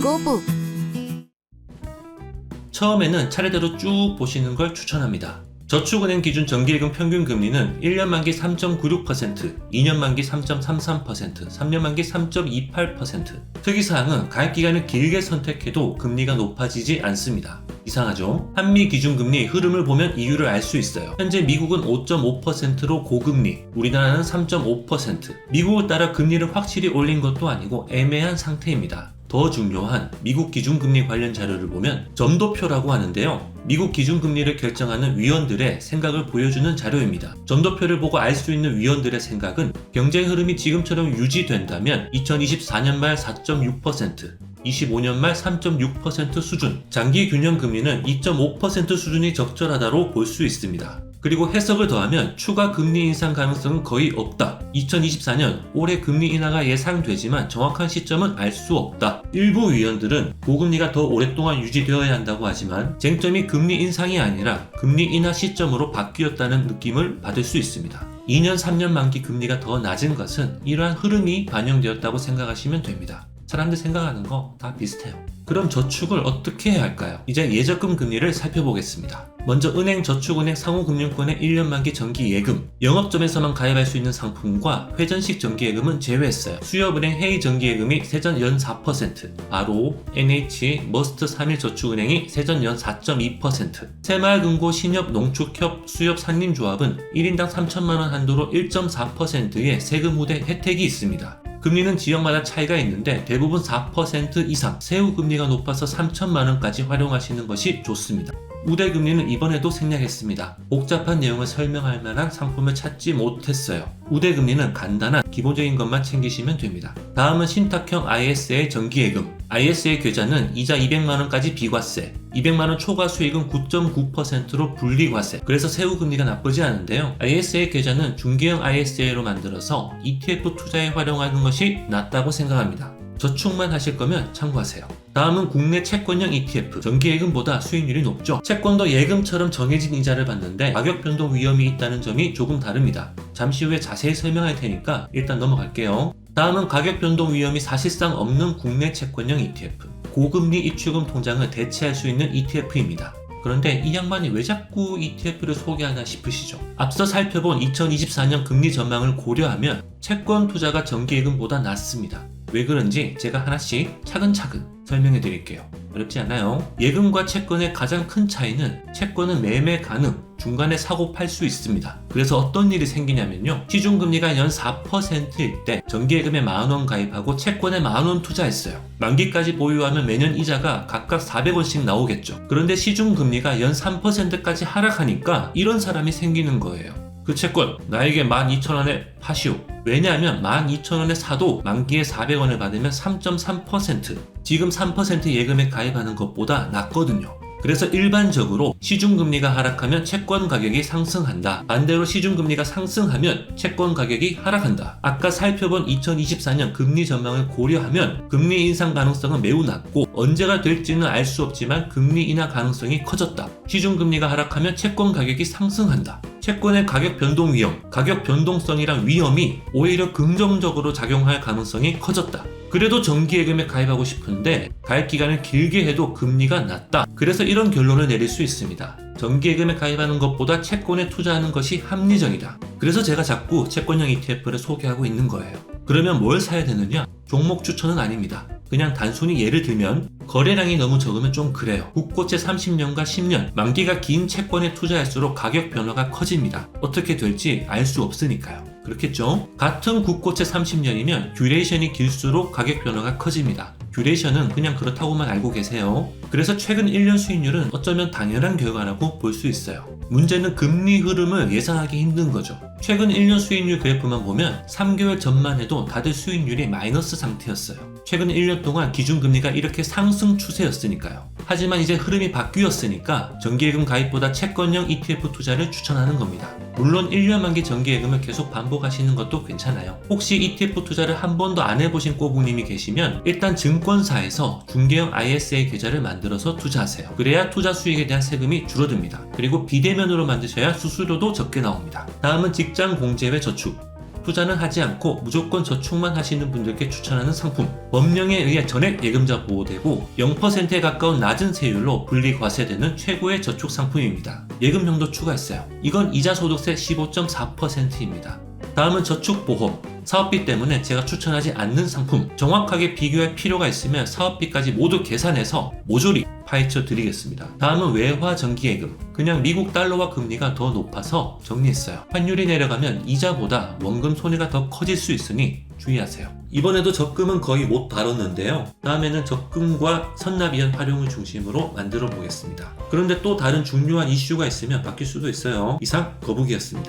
도부. 처음에는 차례대로 쭉 보시는 걸 추천합니다. 저축은행 기준 정기예금 평균 금리는 1년 만기 3.96%, 2년 만기 3.33%, 3년 만기 3.28%. 특이사항은 가입기간을 길게 선택해도 금리가 높아지지 않습니다. 이상하죠? 한미 기준금리 흐름을 보면 이유를 알 수 있어요. 현재 미국은 5.5%로 고금리, 우리나라는 3.5%. 미국을 따라 금리를 확실히 올린 것도 아니고 애매한 상태입니다. 더 중요한 미국 기준금리 관련 자료를 보면 점도표라고 하는데요. 미국 기준금리를 결정하는 위원들의 생각을 보여주는 자료입니다. 점도표를 보고 알 수 있는 위원들의 생각은 경제 흐름이 지금처럼 유지된다면 2024년 말 4.6%, 25년 말 3.6% 수준, 장기 균형 금리는 2.5% 수준이 적절하다로 볼 수 있습니다. 그리고 해석을 더하면 추가 금리 인상 가능성은 거의 없다. 2024년 올해 금리 인하가 예상되지만 정확한 시점은 알 수 없다. 일부 위원들은 고금리가 더 오랫동안 유지되어야 한다고 하지만 쟁점이 금리 인상이 아니라 금리 인하 시점으로 바뀌었다는 느낌을 받을 수 있습니다. 2년, 3년 만기 금리가 더 낮은 것은 이러한 흐름이 반영되었다고 생각하시면 됩니다. 사람들 생각하는 거 다 비슷해요. 그럼 저축을 어떻게 해야 할까요? 이제 예적금 금리를 살펴보겠습니다. 먼저 은행, 저축은행, 상호금융권의 1년 만기 정기예금, 영업점에서만 가입할 수 있는 상품과 회전식 정기예금은 제외했어요. 수협은행 해이 정기예금이 세전 연 4%, 아로, NH, 머스트 3일저축은행이 세전 연 4.2%, 새마을금고, 신협, 농축협, 수협, 산림조합은 1인당 3천만원 한도로 1.4%의 세금 후대 혜택이 있습니다. 금리는 지역마다 차이가 있는데 대부분 4% 이상, 세후 금리가 높아서 3천만원까지 활용하시는 것이 좋습니다. 우대금리는 이번에도 생략했습니다. 복잡한 내용을 설명할 만한 상품을 찾지 못했어요. 우대금리는 간단한 기본적인 것만 챙기시면 됩니다. 다음은 신탁형 ISA 정기예금. ISA 계좌는 이자 200만원까지 비과세, 200만원 초과 수익은 9.9%로 분리과세. 그래서 세후금리가 나쁘지 않은데요. ISA 계좌는 중개형 ISA로 만들어서 ETF 투자에 활용하는 것이 낫다고 생각합니다. 저축만 하실 거면 참고하세요. 다음은 국내 채권형 ETF. 정기예금보다 수익률이 높죠. 채권도 예금처럼 정해진 이자를 받는데 가격 변동 위험이 있다는 점이 조금 다릅니다. 잠시 후에 자세히 설명할 테니까 일단 넘어갈게요. 다음은 가격 변동 위험이 사실상 없는 국내 채권형 ETF. 고금리 입출금 통장을 대체할 수 있는 ETF입니다. 그런데 이 양반이 왜 자꾸 ETF를 소개하나 싶으시죠? 앞서 살펴본 2024년 금리 전망을 고려하면 채권 투자가 정기예금보다 낫습니다. 왜 그런지 제가 하나씩 차근차근 설명해 드릴게요. 어렵지 않아요. 예금과 채권의 가장 큰 차이는 채권은 매매 가능, 중간에 사고 팔 수 있습니다. 그래서 어떤 일이 생기냐면요. 시중금리가 연 4%일 때 정기예금에 만원 가입하고 채권에 만원 투자했어요. 만기까지 보유하면 매년 이자가 각각 400원씩 나오겠죠. 그런데 시중금리가 연 3%까지 하락하니까 이런 사람이 생기는 거예요. 그 채권 나에게 12,000원에 파시오. 왜냐하면 12,000원에 사도 만기에 400원을 받으면 3.3%, 지금 3% 예금에 가입하는 것보다 낫거든요. 그래서 일반적으로 시중금리가 하락하면 채권 가격이 상승한다. 반대로 시중금리가 상승하면 채권 가격이 하락한다. 아까 살펴본 2024년 금리 전망을 고려하면 금리 인상 가능성은 매우 낮고 언제가 될지는 알 수 없지만 금리 인하 가능성이 커졌다. 시중금리가 하락하면 채권 가격이 상승한다. 채권의 가격 변동 위험, 가격 변동성이란 위험이 오히려 긍정적으로 작용할 가능성이 커졌다. 그래도 정기예금에 가입하고 싶은데 가입 기간을 길게 해도 금리가 낮다. 그래서 이런 결론을 내릴 수 있습니다. 정기예금에 가입하는 것보다 채권에 투자하는 것이 합리적이다. 그래서 제가 자꾸 채권형 ETF를 소개하고 있는 거예요. 그러면 뭘 사야 되느냐? 종목 추천은 아닙니다. 그냥 단순히 예를 들면 거래량이 너무 적으면 좀 그래요. 국고채 30년과 10년, 만기가 긴 채권에 투자할수록 가격 변화가 커집니다. 어떻게 될지 알 수 없으니까요. 그렇겠죠? 같은 국고채 30년이면 듀레이션이 길수록 가격 변화가 커집니다. 듀레이션은 그냥 그렇다고만 알고 계세요. 그래서 최근 1년 수익률은 어쩌면 당연한 결과라고 볼 수 있어요. 문제는 금리 흐름을 예상하기 힘든 거죠. 최근 1년 수익률 그래프만 보면 3개월 전만 해도 다들 수익률이 마이너스 상태였어요. 최근 1년 동안 기준금리가 이렇게 상승 추세였으니까요. 하지만 이제 흐름이 바뀌었으니까 정기예금 가입보다 채권형 ETF 투자를 추천하는 겁니다. 물론 1년 만기 정기예금을 계속 반복하시는 것도 괜찮아요. 혹시 ETF 투자를 한 번도 안 해보신 꼬부님이 계시면 일단 증권사에서 중개형 ISA 계좌를 만들어서 투자하세요. 그래야 투자 수익에 대한 세금이 줄어듭니다. 그리고 비대면으로 만드셔야 수수료도 적게 나옵니다. 다음은 직장 공제외 저축. 투자는 하지 않고 무조건 저축만 하시는 분들께 추천하는 상품. 법령에 의해 전액 예금자 보호되고 0%에 가까운 낮은 세율로 분리과세되는 최고의 저축 상품입니다. 예금형도 추가했어요. 이건 이자소득세 15.4%입니다. 다음은 저축보험. 사업비 때문에 제가 추천하지 않는 상품. 정확하게 비교할 필요가 있으면 사업비까지 모두 계산해서 모조리 파헤쳐 드리겠습니다. 다음은 외화정기예금. 그냥 미국 달러와 금리가 더 높아서 정리했어요. 환율이 내려가면 이자보다 원금 손해가 더 커질 수 있으니 주의하세요. 이번에도 적금은 거의 못 다뤘는데요. 다음에는 적금과 선납위원 활용을 중심으로 만들어 보겠습니다. 그런데 또 다른 중요한 이슈가 있으면 바뀔 수도 있어요. 이상 거북이였습니다.